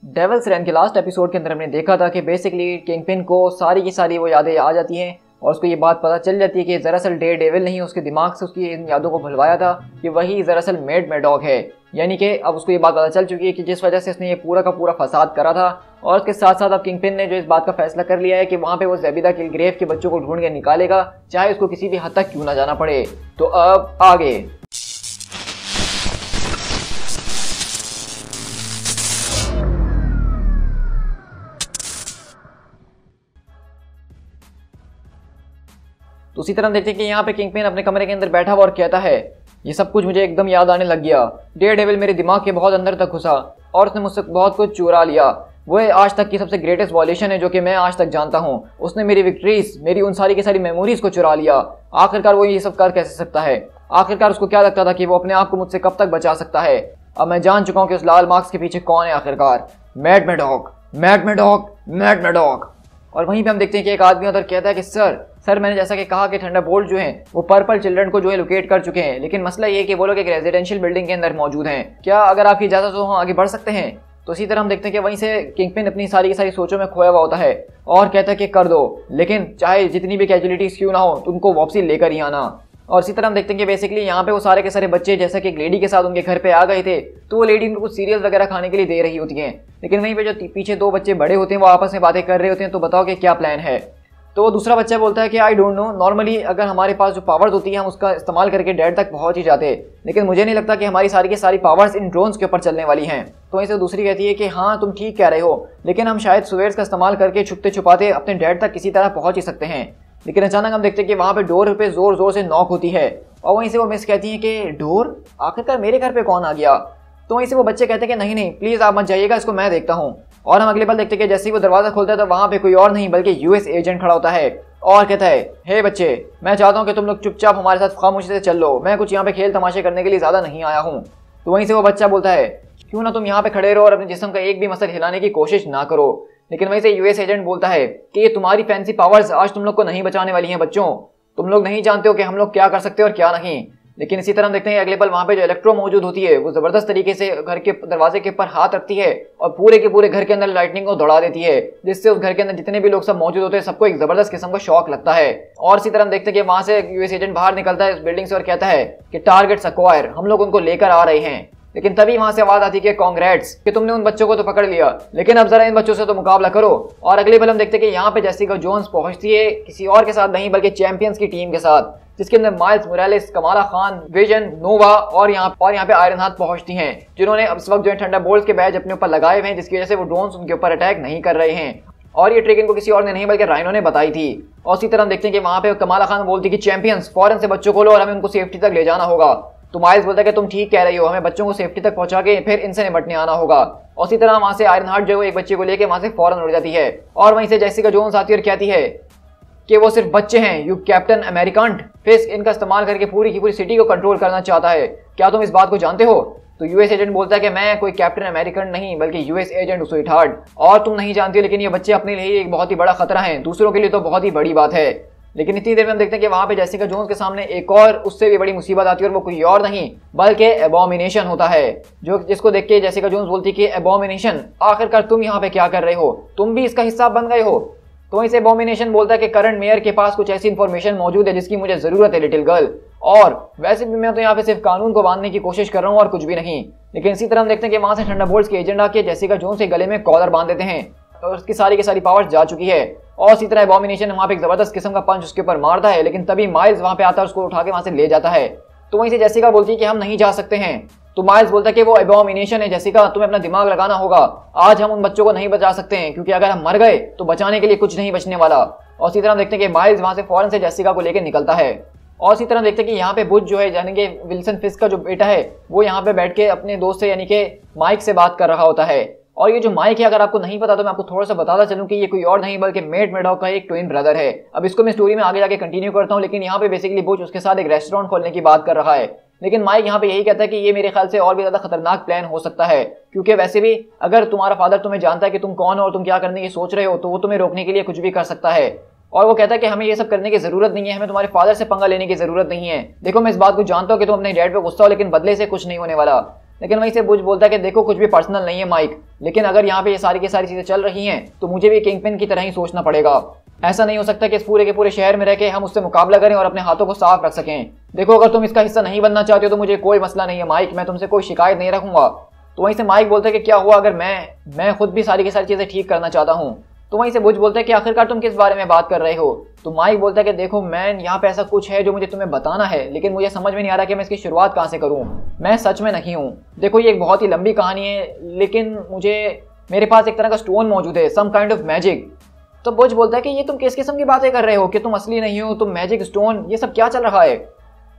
Devils rain के last episode के अंदर हमने देखा था कि बेसिकली किंगपिन को सारी की सारी वो यादें आ जाती हैं और उसको ये बात पता चल जाती है कि दरअसल डे डेविल नहीं, उसके दिमाग से उसकी इन यादों को भुलवाया था कि वही दरअसल मेड मैडॉक है। यानी कि अब उसको ये बात पता चल चुकी है कि जिस वजह से उसने ये पूरा का पूरा फसाद करा था। और उसके साथ साथ अब किंगपिन ने जो इस बात का फैसला कर लिया है कि वहाँ पे वो ज़ेबिदा किलग्रेव के बच्चों को ढूंढ के निकालेगा, चाहे उसको किसी भी हद तक क्यों ना जाना पड़े। तो अब आगे तो उसी तरह देखते हैं कि यहाँ पे किंगपिन अपने कमरे के अंदर बैठा हुआ और कहता है, ये सब कुछ मुझे एकदम याद आने लग गया। डे डेविल मेरे दिमाग के बहुत अंदर तक घुसा और उसने मुझसे बहुत कुछ चुरा लिया। वो आज तक की सबसे ग्रेटेस्ट वॉल्यूशन है जो कि मैं आज तक जानता हूँ। उसने मेरी विक्ट्रीज, मेरी उन सारी की सारी मेमोरीज को चुरा लिया। आखिरकार वो ये सब कर कैसे सकता है? आखिरकार उसको क्या लगता था कि वो अपने आप को मुझसे कब तक बचा सकता है? अब मैं जान चुका हूँ कि उस लाल मार्क्स के पीछे कौन है आखिरकार। Mad Maddock, mad Maddock, mad Maddock. और वहीं पे हम देखते हैं कि एक आदमी उधर कहता है कि सर मैंने जैसा कि कहा कि थंडरबोल्ट जो हैं वो पर्पल चिल्ड्रन को जो है लोकेट कर चुके हैं, लेकिन मसला ये है कि वो लोग एक रेजिडेंशियल बिल्डिंग के अंदर मौजूद हैं। क्या अगर आपकी इजाज़त हो हम आगे बढ़ सकते हैं? तो इसी तरह हम देखते हैं कि वहीं से किंगपिन अपनी सारी की सारी सोचों में खोया हुआ होता है और कहता है कि कर दो, लेकिन चाहे जितनी भी कैजुअलिटीज क्यों ना हो तुमको वापसी लेकर ही आना। और इसी तरह हम देखते हैं कि बेसिकली यहाँ पे वो सारे के सारे बच्चे जैसा कि एक लेडी के साथ उनके घर पे आ गए थे, तो वो लेडी उनको कुछ सीरियल्स वगैरह खाने के लिए दे रही होती हैं। लेकिन वहीं पे जो पीछे दो बच्चे बड़े होते हैं वो आपस में बातें कर रहे होते हैं। तो बताओ कि क्या प्लान है? तो दूसरा बच्चा बोलता है कि आई डोंट नो, नॉर्मली अगर हमारे पास जो पावर्स होती है हम उसका इस्तेमाल करके डैड तक पहुंच ही जाते, लेकिन मुझे नहीं लगता कि हमारी सारी की सारी पावर्स इन ड्रोन्स के ऊपर चलने वाली हैं। तो इसे दूसरी कहती है कि हाँ तुम ठीक कह रहे हो, लेकिन हम शायद स्वेयर्स का इस्तेमाल करके छुपते छुपाते अपने डैड तक किसी तरह पहुंच ही सकते हैं। लेकिन अचानक हम देखते हैं कि वहाँ पे डोर पे जोर जोर से नॉक होती है और वहीं से वो मिस कहती है कि डोर, आखिरकार मेरे घर पे कौन आ गया? तो वहीं से वो बच्चे कहते हैं कि नहीं प्लीज़ आप मत जाइएगा, इसको मैं देखता हूँ। और हम अगले पल देखते हैं कि जैसे ही वो दरवाज़ा खोलता है तो वहाँ पे कोई और नहीं बल्कि यूएस एजेंट खड़ा होता है और कहता है, हे बच्चे, मैं चाहता हूँ कि तुम लोग चुपचाप हमारे साथ खामोशी से चल लो, मैं कुछ यहाँ पे खेल तमाशे करने के लिए ज़्यादा नहीं आया हूँ। तो वहीं से वो बच्चा बोलता है, क्यों ना तुम यहाँ पे खड़े रहो और अपने जिस्म का एक भी मसल हिलाने की कोशिश ना करो। लेकिन वहीं से यूएस एजेंट बोलता है कि ये तुम्हारी फैंसी पावर्स आज तुम लोग को नहीं बचाने वाली हैं बच्चों, तुम लोग नहीं जानते हो कि हम लोग क्या कर सकते हैं और क्या नहीं। लेकिन इसी तरह हम देखते हैं अगले पल वहाँ पे जो इलेक्ट्रो मौजूद होती है वो जबरदस्त तरीके से घर के दरवाजे के ऊपर हाथ रखती है और पूरे के पूरे घर के अंदर लाइटनिंग को दौड़ा देती है, जिससे उस घर के अंदर जितने भी लोग सब मौजूद होते हैं सबको एक जबरदस्त किस्म का शॉक लगता है। और इसी तरह हम देखते हैं कि वहाँ से यूएस एजेंट बाहर निकलता है इस बिल्डिंग से और कहता है कि टारगेट एक्वायर, हम लोग उनको लेकर आ रहे हैं। लेकिन तभी वहां से आवाज आती है कि कांग्रेट्स कि तुमने उन बच्चों को तो पकड़ लिया, लेकिन अब जरा इन बच्चों से तो मुकाबला करो। और अगले पल हम देखते हैं कि यहाँ पे जेसिका जोन्स पहुंचती है किसी और के साथ नहीं बल्कि चैंपियंस की टीम के साथ, जिसके अंदर Miles Morales, Kamala Khan, Vision, Nova और यहाँ पे आयरन हार्ट पहुंचती हैं, जिन्होंने अब इस वक्त जो है थंडरबोल्ट्स के बैज अपने ऊपर लगाए हुए हैं, जिसकी वजह से वो ड्रोन्स उनके ऊपर अटैक नहीं कर रहे हैं। और ये ट्रिक इनको किसी और ने नहीं बल्कि राइनो ने बताई थी। और इसी तरह हम देखते हैं कि वहां पे कमाला खान बोलती कि चैंपियंस फौरन से बच्चों को लो और हमें उनको सेफ्टी तक ले जाना होगा। तो माइल्स बोलता है कि तुम ठीक कह रही हो, हमें बच्चों को सेफ्टी तक पहुंचा के फिर इनसे निपटने आना होगा। और इसी तरह वहां से आयरन हार्ट जो है एक बच्चे को लेके वहां से फौरन उड़ जाती है और वहीं से जेसिका जोन्स आती है और कहती है कि वो सिर्फ बच्चे हैं, यू कैप्टन अमेरिकन फिस्ट इनका इस्तेमाल करके पूरी की पूरी सिटी को कंट्रोल करना चाहता है, क्या तुम इस बात को जानते हो? तो यूएस एजेंट बोलता है कि मैं कोई कैप्टन अमेरिकन नहीं बल्कि यूएस एजेंट स्वीट हार्ट, और तुम नहीं जानती लेकिन ये बच्चे अपने लिए एक बहुत ही बड़ा खतरा है, दूसरों के लिए तो बहुत ही बड़ी बात है। लेकिन इतनी देर में हम देखते हैं कि वहां पे जेसिका जोन्स के सामने एक और उससे भी बड़ी मुसीबत आती है और वो कोई और नहीं बल्कि एबोमिनेशन होता है, जो जिसको देख के जेसिका जोन्स बोलती है कि एबोमिनेशन, आखिरकार तुम यहाँ पे क्या कर रहे हो? तुम भी इसका हिस्सा बन गए हो? तो वहीं से एबोमिनेशन बोलता है कि करंट मेयर के पास कुछ ऐसी इंफॉर्मेशन मौजूद है जिसकी मुझे जरूरत है लिटिल गर्ल, और वैसे भी मैं तो यहाँ पे सिर्फ कानून को बांधने की कोशिश कर रहा हूँ और कुछ भी नहीं। लेकिन इसी तरह हम देखते हैं कि वहां से थंडरबोल्ट्स के एजेंट आके जेसिका जोन्स के गले में कॉलर बांध देते हैं और उसकी सारी की सारी पावर्स जा चुकी है। और इसी तरह एबोमिनेशन वहां पे एक जबरदस्त किस्म का पंच उसके ऊपर मारता है, लेकिन तभी माइल्स वहां पे आता है उसको उठा के वहां से ले जाता है। तो वहीं से जेसिका बोलती है कि हम नहीं जा सकते हैं। तो माइल्स बोलता है कि वो एबोमिनेशन है जेसिका, तुम्हें अपना दिमाग लगाना होगा, आज हम उन बच्चों को नहीं बचा सकते हैं क्योंकि अगर हम मर गए तो बचाने के लिए कुछ नहीं बचने वाला। और इसी तरह देखते हैं कि माइल्स वहां से फौरन से जेसिका को लेकर निकलता है। और इसी तरह देखते हैं कि यहाँ पे बुच जो है यानी कि विल्सन फिस्क का जो बेटा है वो यहाँ पे बैठ के अपने दोस्त से यानी कि माइक से बात कर रहा होता है। और ये जो माइक है अगर आपको नहीं पता तो मैं आपको थोड़ा सा बताता चलूं कि ये कोई और नहीं बल्कि मेड मैडॉक का एक ट्विन ब्रदर है। अब इसको मैं स्टोरी में आगे जाके कंटिन्यू करता हूं, लेकिन यहाँ पे बेसिकली बुच उसके साथ एक रेस्टोरेंट खोलने की बात कर रहा है। लेकिन माइक यहाँ पे यही कहता है कि ये मेरे ख्याल से और भी ज्यादा खतरनाक प्लान हो सकता है, क्योंकि वैसे भी अगर तुम्हारा फादर तुम्हें जानता है कि तुम कौन हो और तुम क्या करने की सोच रहे हो तो वो तुम्हें रोकने के लिए कुछ भी कर सकता है। और वो कहता है कि हमें ये सब करने की जरूरत नहीं है, हमें तुम्हारे फादर से पंगा लेने की जरूरत नहीं है। देखो मैं इस बात को जानता हूँ कि तुम अपने डैड पे गुस्सा हो, लेकिन बदले से कुछ नहीं होने वाला। लेकिन वहीं से बुच बोलता है कि देखो कुछ भी पर्सनल नहीं है माइक, लेकिन अगर यहाँ पे ये सारी की सारी चीजें चल रही हैं तो मुझे भी किंगपिन की तरह ही सोचना पड़ेगा। ऐसा नहीं हो सकता कि इस पूरे के पूरे शहर में रह के हम उससे मुकाबला करें और अपने हाथों को साफ रख सकें। देखो अगर तुम इसका हिस्सा नहीं बनना चाहते हो तो मुझे कोई मसला नहीं है माइक, मैं तुमसे कोई शिकायत नहीं रखूंगा। तो वहीं से माइक बोलता है कि क्या हुआ अगर मैं खुद भी सारी की सारी चीजें ठीक करना चाहता हूँ। तो वहीं से बुच बोलता है कि आखिरकार तुम किस बारे में बात कर रहे हो। तो माइक बोलता है कि देखो मैं यहाँ पे ऐसा कुछ है जो मुझे तुम्हें बताना है, लेकिन मुझे समझ में नहीं आ रहा कि मैं इसकी शुरुआत कहाँ से करूँ। मैं सच में नहीं हूँ। देखो ये एक बहुत ही लंबी कहानी है, लेकिन मेरे पास एक तरह का स्टोन मौजूद है, सम काइंड ऑफ मैजिक। तो बुच बोलता है कि ये तुम किस किस्म की बातें कर रहे हो कि तुम असली नहीं हो, तुम मैजिक स्टोन, ये सब क्या चल रहा है।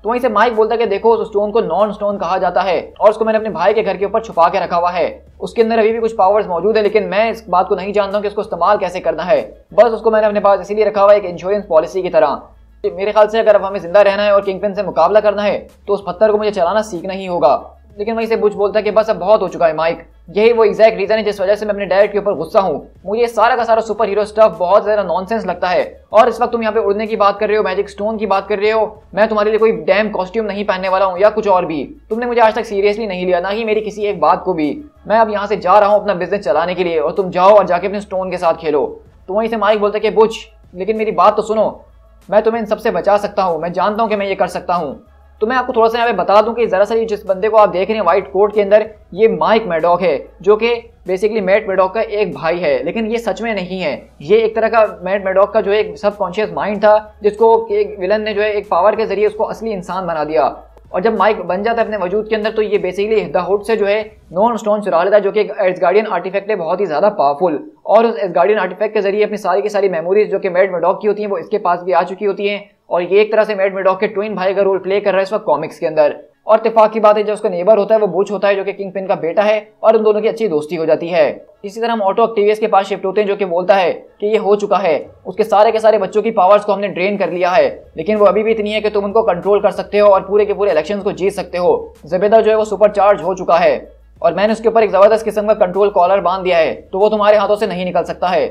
तो वहीं से माइक बोलता है कि देखो उस स्टोन को नॉन स्टोन कहा जाता है और उसको मैंने अपने भाई के घर के ऊपर छुपा के रखा हुआ है। उसके अंदर अभी भी कुछ पावर्स मौजूद है, लेकिन मैं इस बात को नहीं जानता हूँ कि उसको इस्तेमाल कैसे करना है। बस उसको मैंने अपने पास इसीलिए रखा हुआ है एक इंश्योरेंस पॉलिसी की तरह। मेरे ख्याल से अगर अब हमें जिंदा रहना है और किंगपिन से मुकाबला करना है तो उस पत्थर को मुझे चलाना सीखना ही होगा। लेकिन वहीं से बुच बोलता है कि बस अब बहुत हो चुका है माइक, यही वो एग्जैक्ट रीजन है जिस वजह से मैं अपने डैड के ऊपर गुस्सा हूँ। मुझे सारा का सारा सुपर हीरो स्टफ बहुत ज्यादा नॉनसेंस लगता है। और इस वक्त तुम यहाँ पे उड़ने की बात कर रहे हो, मैजिक स्टोन की बात कर रहे हो, मैं तुम्हारे लिए कोई डैम कॉस्ट्यूम नहीं पहनने वाला हूँ या कुछ और भी। तुमने मुझे आज तक सीरियसली नहीं लिया, ना ही मेरी किसी एक बात को भी। मैं अब यहाँ से जा रहा हूँ अपना बिजनेस चलाने के लिए और तुम जाओ और जाके अपने स्टोन के साथ खेलो। तो वहीं से माइक बोलता है कि बुच लेकिन मेरी बात तो सुनो, मैं तुम्हें इन सबसे बचा सकता हूँ, मैं जानता हूँ कि मैं ये कर सकता हूँ। तो मैं आपको थोड़ा सा यहाँ पे बता दूं कि दरअसल ये जिस बंदे को आप देख रहे हैं व्हाइट कोट के अंदर, ये माइक मैडॉक है जो कि बेसिकली मैट मैडॉक का एक भाई है, लेकिन ये सच में नहीं है। ये एक तरह का मैट मैडॉक का जो एक सबकॉन्शियस माइंड था जिसको एक विलन ने जो है एक पावर के जरिए उसको असली इंसान बना दिया। और जब माइक बन जाता है अपने वजूद के अंदर तो ये बेसिकली द हुड से जो है नॉन स्टोन चुरा लेता है, जो कि एसगार्डियन आर्टिफैक्ट है बहुत ही ज्यादा पावरफुल। और उस एसगार्डियन आर्टिफैक्ट के जरिए अपनी सारी की सारी मेमोरीज जो कि मैट मैडॉक की होती हैं वो इसके पास भी आ चुकी होती हैं। और ये एक तरह से मैट मैडॉक के ट्विन भाई का रोल प्ले कर रहा है इस वक्त कॉमिक्स के अंदर। और इत्तेफाक की बात है जो उसका नेबर होता है वो बुच होता है जो कि किंगपिन का बेटा है, और उन दोनों की अच्छी दोस्ती हो जाती है। इसी तरह हम ऑटो ऑक्टेवियस के पास शिफ्ट होते हैं जो कि बोलता है कि ये हो चुका है, उसके सारे के सारे बच्चों की पावर्स को हमने ड्रेन कर लिया है, लेकिन वो अभी भी इतनी है कि तुम उनको कंट्रोल कर सकते हो और पूरे के पूरे इलेक्शंस को जीत सकते हो। ज़बेदा जो है वो सुपर चार्ज हो चुका है और मैंने उसके ऊपर एक जबरदस्त किस्म का कंट्रोल कॉलर बांध दिया है, तो वो तुम्हारे हाथों से नहीं निकल सकता है।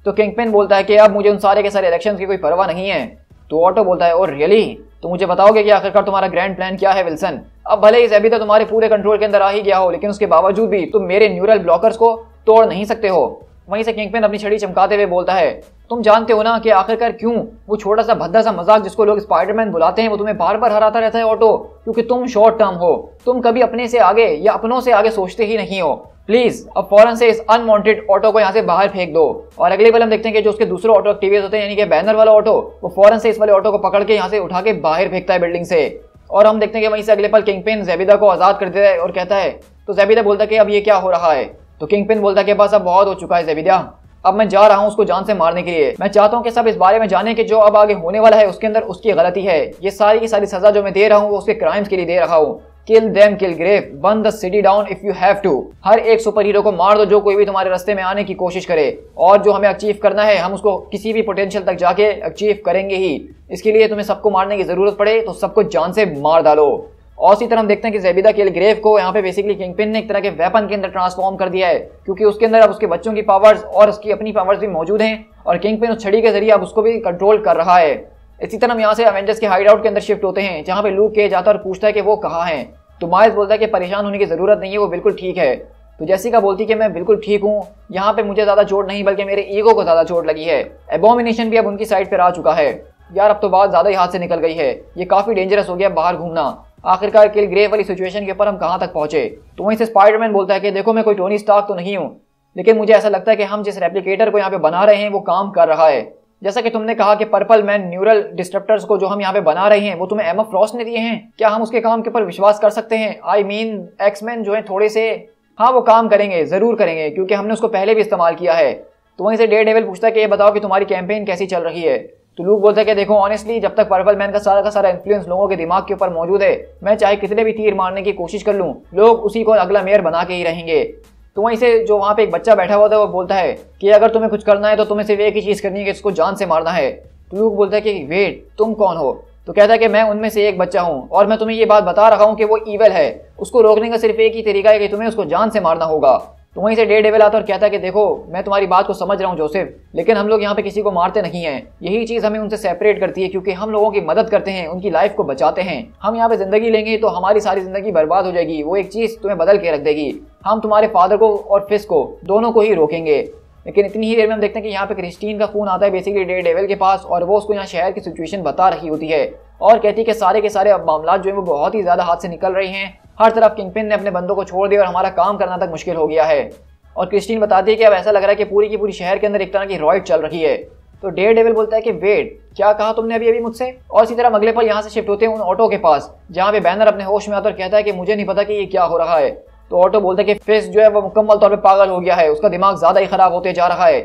तो किंगपिन बोलता है कि अब मुझे उन सारे के सारे इलेक्शंस की कोई परवाह नहीं है। तो ऑटो बोलता है और रियली, तो मुझे बताओगे कि आखिरकार तुम्हारा ग्रैंड प्लान क्या है विल्सन। अब भले ही ज़ेबिदा तुम्हारे पूरे कंट्रोल के अंदर आ ही गया हो, लेकिन उसके बावजूद भी तुम मेरे न्यूरल ब्लॉकर्स को तोड़ नहीं सकते हो। वहीं से किंगपिन अपनी छड़ी चमकाते हुए बोलता है, तुम जानते हो ना कि आखिरकार क्यों वो छोटा सा भद्दा सा मजाक जिसको लोग स्पाइडरमैन बुलाते हैं वो तुम्हें बार बार हराता रहता है ऑटो, क्योंकि तुम शॉर्ट टर्म हो, तुम कभी अपने से आगे या अपनों से आगे सोचते ही नहीं हो। प्लीज अब फौरन से इस अनवांटेड ऑटो को यहाँ से बाहर फेंक दो। और अगले पल हम देखते हैं कि जो उसके दूसरे ऑटो एक्टिविटीज होते हैं यानी कि बैनर वाला ऑटो, वो फौरन से इस वाले ऑटो को पकड़ के यहाँ से उठा के बाहर फेंकता है बिल्डिंग से। और हम देखते हैं कि वहीं से अगले पल किंगपिन ज़ेबिदा को आजाद कर देता है और कहता है, तो ज़ेबिदा बोलता है कि अब ये क्या हो रहा है। तो किंगपिन बोलता है कि बस अब बहुत हो चुका है ज़ेबिदा, अब मैं जा रहा हूँ उसको जान से मारने के लिए। मैं चाहता हूँ कि सब इस बारे में जाने कि जो अब आगे होने वाला है उसके अंदर उसकी गलती है। ये सारी की सारी सजा जो मैं दे रहा हूँ वो उसके क्राइम्स के लिए दे रहा हूँ। Kill them kill grave, burn the city down if you have to. हर एक सुपर हीरो को मार दो जो कोई भी तुम्हारे रास्ते में आने की कोशिश करे, और जो हमें अचीव करना है हम उसको किसी भी पोटेंशियल तक जाके अचीव करेंगे ही। इसके लिए तुम्हें सबको मारने की जरूरत पड़े तो सबको जान से मार डालो। और इसी तरह हम देखते हैं कि ज़ेबिदा किल ग्रेव को यहाँ पे बेसिकली किंगपिन ने एक तरह के वेपन के अंदर ट्रांसफॉर्म कर दिया है, क्योंकि उसके अंदर अब उसके बच्चों की पावर्स और उसकी अपनी पावर्स भी मौजूद हैं और किंगपिन उस छड़ी के जरिए अब उसको भी कंट्रोल कर रहा है। इसी तरह हम यहाँ से एवेंजर्स के हाइड आउट के अंदर शिफ्ट होते हैं जहाँ पे लूक केज आता है और पूछता है कि वो कहाँ हैं। तो माइल्स बोलता है कि परेशान होने की जरूरत नहीं है, वो बिल्कुल ठीक है। तो जेसिका बोलती है कि मैं बिल्कुल ठीक हूँ, यहाँ पे मुझे ज्यादा चोट नहीं बल्कि मेरे ईगो को ज्यादा चोट लगी है। एबोमिनेशन भी अब उनकी साइड पर आ चुका है। यार अब तो बात ज्यादा ही हाथ से निकल गई है, ये काफी डेंजरस हो गया बाहर घूमना। आखिरकार किल ग्रेव वाली सिचुएशन के ऊपर हम कहाँ तक पहुंचे। तो वहीं से स्पाइडरमैन बोलता है कि देखो मैं कोई टोनी स्टार्क तो नहीं हूँ, लेकिन मुझे ऐसा लगता है कि हम जिस रेप्लिकेटर को यहाँ पे बना रहे हैं वो काम कर रहा है। जैसा कि तुमने कहा कि पर्पल मैन न्यूरल डिस्ट्रप्टर्स को जो हम यहाँ पे बना रहे हैं वो तुम्हें एमा फ्रॉस्ट ने दिए हैं, क्या हम उसके काम के ऊपर विश्वास कर सकते हैं? आई मीन एक्समैन जो है थोड़े से, हाँ वो काम करेंगे, जरूर करेंगे, क्योंकि हमने उसको पहले भी इस्तेमाल किया है। तो वहीं से डेयरडेविल पूछता है कि ये बताओ कि तुम्हारी कैंपेन कैसी चल रही है। तो लूक बोलता है कि देखो ऑनेस्टली जब तक पर्पल मैन का सारा इन्फ्लुएंस लोगों के दिमाग के ऊपर मौजूद है, मैं चाहे कितने भी तीर मारने की कोशिश कर लूँ, लोग उसी को अगला मेयर बना के ही रहेंगे। तो वहीं से जो वहाँ पे एक बच्चा बैठा हुआ था वो बोलता है कि अगर तुम्हें कुछ करना है तो तुम्हें सिर्फ एक ही चीज़ करनी है कि इसको जान से मारना है। तो लूक बोलता है कि वेट, तुम कौन हो? तो कहता है कि मैं उनमें से एक बच्चा हूँ और मैं तुम्हें ये बात बता रहा हूँ कि वो ईवल है, उसको रोकने का सिर्फ एक ही तरीका है कि तुम्हें उसको जान से मारना होगा। तो वहीं से डे डेविल आता है और कहता है कि देखो मैं तुम्हारी बात को समझ रहा हूँ जोसेफ, लेकिन हम लोग यहाँ पे किसी को मारते नहीं हैं। यही चीज़ हमें उनसे सेपरेट करती है क्योंकि हम लोगों की मदद करते हैं, उनकी लाइफ को बचाते हैं। हम यहाँ पे जिंदगी लेंगे तो हमारी सारी जिंदगी बर्बाद हो जाएगी, वो एक चीज़ तुम्हें बदल के रख देगी। हम तुम्हारे फादर को और फिस्ट को दोनों को ही रोकेंगे। लेकिन इतनी ही देर में हम देखते हैं कि यहाँ पे क्रिस्टीन का फोन आता है बेसिकली डे डेविल के पास, और वो उसको यहाँ शहर की सिचुएशन बता रही होती है और कहती है कि सारे के सारे मामला जो है वो बहुत ही ज़्यादा हाथ से निकल रहे हैं। हर तरफ किंगपिन ने अपने बंदों को छोड़ दिया और हमारा काम करना तक मुश्किल हो गया है। और क्रिस्टीन बताती है कि अब ऐसा लग रहा है कि पूरी की पूरी शहर के अंदर एक तरह की रॉयट चल रही है। तो डे डेविल बोलता है कि वेट, क्या कहा तुमने अभी मुझसे? और इसी तरह अगले पल यहाँ से शिफ्ट होते हैं उन ऑटो के पास जहाँ पे बैनर अपने होश में आता है और कहता है कि मुझे नहीं पता कि ये क्या हो रहा है। तो ऑटो बोलता है कि फिस्ट जो है वो मुकम्मल तौर पे पागल हो गया है, उसका दिमाग ज़्यादा ही खराब होते जा रहा है।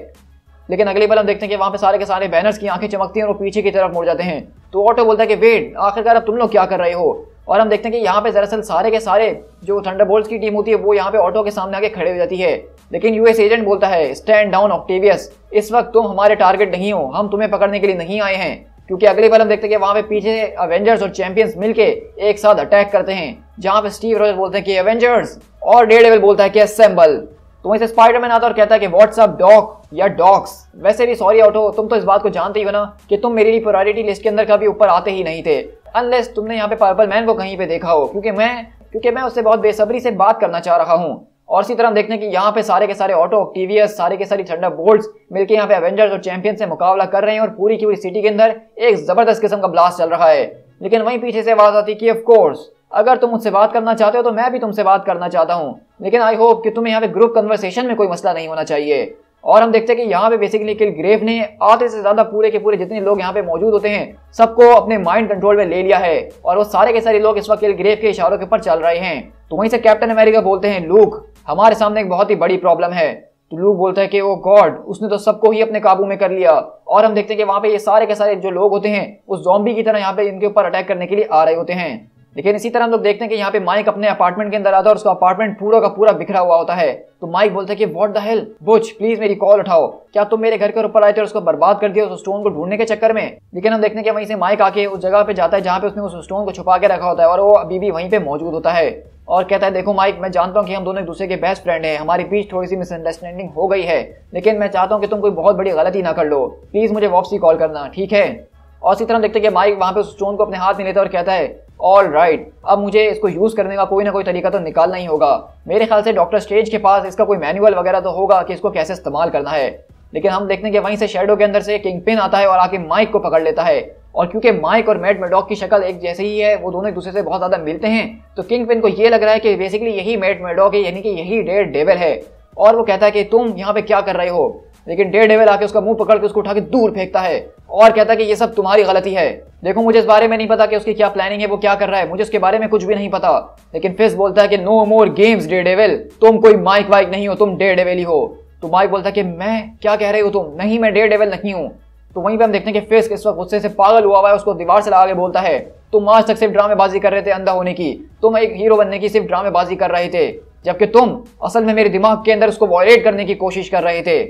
लेकिन अगली पल हम देखते हैं कि वहाँ पे सारे के सारे बैनर्स की आंखें चमकती हैं और वो पीछे की तरफ मुड़ जाते हैं। तो ऑटो बोलता है कि वेट, आखिरकार अब तुम लोग क्या कर रहे हो? और हम देखते हैं कि यहाँ पे दरअसल सारे के सारे जो थंडरबोल्ट्स की टीम होती है वो यहाँ पे ऑटो के सामने आके खड़े हो जाती है। लेकिन यूएस एजेंट बोलता है स्टैंड डाउन ऑक्टेवियस, इस वक्त तुम हमारे टारगेट नहीं हो, हम तुम्हें पकड़ने के लिए नहीं आए हैं। क्योंकि अगली बार हम देखते हैं कि वहाँ पे पीछे एवेंजर्स और चैंपियंस मिलके एक साथ अटैक करते हैं, जहाँ पे स्टीव रॉजर्स बोलते हैं कि एवेंजर्स और डे डेविल बोलता है कि असेंबल। तो वहीं से स्पाइडरमैन आता है और कहता है कि व्हाट्सअप डॉग या डॉग्स। वैसे भी सॉरी ऑटो, तुम तो इस बात को जानते ही हो ना कि तुम मेरी प्रायोरिटी लिस्ट के अंदर कभी ऊपर आते ही नहीं थे, अनलेस तुमने यहाँ पे पर्पल मैन को कहीं पे देखा हो, क्योंकि मैं उससे बहुत बेसब्री से बात करना चाह रहा हूँ। और इसी तरह हम देखते हैं कि यहाँ पे सारे के सारे ऑटो ऑक्टेवियस, सारे के सारे थंडरबोल्ट्स मिलकर यहाँ पे एवेंजर्स और चैंपियंस से मुकाबला कर रहे हैं और पूरी की पूरी सिटी के अंदर एक जबरदस्त किस्म का ब्लास्ट चल रहा है। लेकिन वहीं पीछे से आवाज आती है कि ऑफ कोर्स अगर तुम मुझसे बात करना चाहते हो तो मैं भी तुमसे बात करना चाहता हूँ, लेकिन आई होप कि तुम्हें यहाँ पे ग्रुप कन्वर्सेशन में कोई मसला नहीं होना चाहिए। और हम देखते हैं कि यहाँ पे बेसिकली किलग्रेव ने आधे से ज्यादा पूरे के पूरे जितने लोग यहाँ पे मौजूद होते हैं सबको अपने माइंड कंट्रोल में ले लिया है और वो सारे के सारे लोग इस वक्त किलग्रेव के इशारों के ऊपर चल रहे हैं। तो वहीं से कैप्टन अमेरिका बोलते हैं लूक, हमारे सामने एक बहुत ही बड़ी प्रॉब्लम है। तो लूक बोलता है कि ओ गॉड, उसने तो सबको ही अपने काबू में कर लिया। और हम देखते हैं कि वहाँ पे ये सारे के सारे जो लोग होते हैं उस ज़ॉम्बी की तरह यहाँ पे इनके ऊपर अटैक करने के लिए आ रहे होते हैं। लेकिन इसी तरह हम लोग देखते हैं कि यहाँ पे माइक अपने अपार्टमेंट के अंदर आता है और उसका अपार्टमेंट पूरा का पूरा बिखरा हुआ होता है। तो माइक बोलता है कि what the hell butch, please मेरी कॉल उठाओ, क्या तुम मेरे घर के ऊपर आए थे और उसको बर्बाद कर दिया उस स्टोन को ढूंढने के चक्कर में? लेकिन हम देखते हैं कि वहीं से माइक आके उस जगह पे जाता है जहाँ पे उसने उस स्टोन को छुपा के रखा होता है और वो अभी भी वहीं पे मौजूद होता है और कहता है देखो माइक, मैं जानता हूँ कि हम दोनों एक दूसरे के बेस्ट फ्रेंड हैं, हमारे बीच थोड़ी सी मिसअंडरस्टैंडिंग हो गई है, लेकिन मैं चाहता हूँ कि तुम कोई बहुत बड़ी गलती ना कर लो, प्लीज मुझे वापसी कॉल करना, ठीक है? और इसी तरह देखते हैं कि माइक वहाँ पे उस स्टोन को अपने हाथ में लेता है और कहता है ऑल राइट, अब मुझे इसको यूज करने का कोई ना कोई तरीका तो निकालना ही होगा। मेरे ख्याल से डॉक्टर स्ट्रेंज के पास इसका कोई मैनुअल वगैरह तो होगा कि इसको कैसे इस्तेमाल करना है। लेकिन हम देखते हैं कि वहीं से शैडो के अंदर से किंगपिन आता है और आके माइक को पकड़ लेता है। और क्योंकि माइक और मैट मैडॉक की शक्ल एक जैसे ही है, वो दोनों एक दूसरे से बहुत ज्यादा मिलते हैं, तो किंगपिन को ये लग रहा है कि बेसिकली यही मैट मैडॉक है, यानी कि यही डे डेविल है। और वो कहता है कि तुम यहाँ पे क्या कर रहे हो? लेकिन डे डेविल आके उसका मुंह पकड़ के उसको उठा के दूर फेंकता है और कहता है कि ये सब तुम्हारी गलती है। देखो मुझे इस बारे में नहीं पता कि उसकी क्या प्लानिंग है, वो क्या कर रहा है, मुझे उसके बारे में कुछ भी नहीं पता। लेकिन फिस्ट बोलता है कि no more games the devil, तुम कोई माइक वाइक नहीं हो, तुम डे डेविल ही हो। तो माइक बोलता है कि मैं क्या कह रहे हो तुम? नहीं, मैं डे डेविल नहीं हूँ। तो वहीं पे हम देखते हैं कि फिस्ट इस वक्त गुस्से से पागल हुआ है, उसको दीवार से लगा के बोलता है तुम आज तक सिर्फ ड्रामेबाजी कर रहे थे अंधा होने की, तुम एक हीरो बनने की सिर्फ ड्रामेबाजी कर रहे थे, जबकि तुम असल में मेरे दिमाग के अंदर उसको वॉयलेट करने की कोशिश कर रहे थे।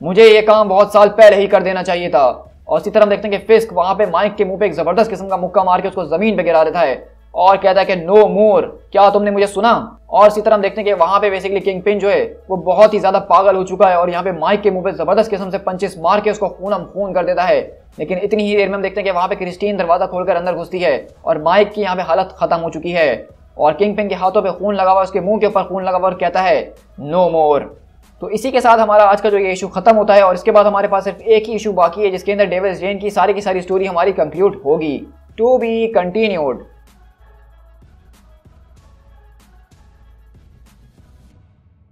मुझे ये काम बहुत साल पहले ही कर देना चाहिए था। और इसी तरह हम देखते हैं कि फिस्क वहां पे माइक के मुंह पे एक जबरदस्त किस्म का मुक्का मार के उसको जमीन पे गिरा देता है और कहता है कि नो मोर, क्या तुमने मुझे सुना? और इसी तरह हम देखते हैं कि वहां पे बेसिकली किंगपिन जो है वो बहुत ही ज्यादा पागल हो चुका है और यहाँ पे माइक के मुंह पे जबरदस्त किस्म से पंचेस मार के उसको खून कर देता है। लेकिन इतनी ही देर में हम देखते हैं कि वहां पे क्रिस्टीन दरवाजा खोलकर अंदर घुसती है और माइक की यहाँ पे हालत खत्म हो चुकी है और किंगपिन के हाथों पे खून लगा हुआ, उसके मुंह के ऊपर खून लगा हुआ और कहता है नो मोर। तो इसी के साथ हमारा आज का जो ये इशू खत्म होता है और इसके बाद हमारे पास सिर्फ एक ही इशू बाकी है जिसके अंदर डेविल्स रेन की सारी स्टोरी हमारी कंक्लूड होगी। To be continued.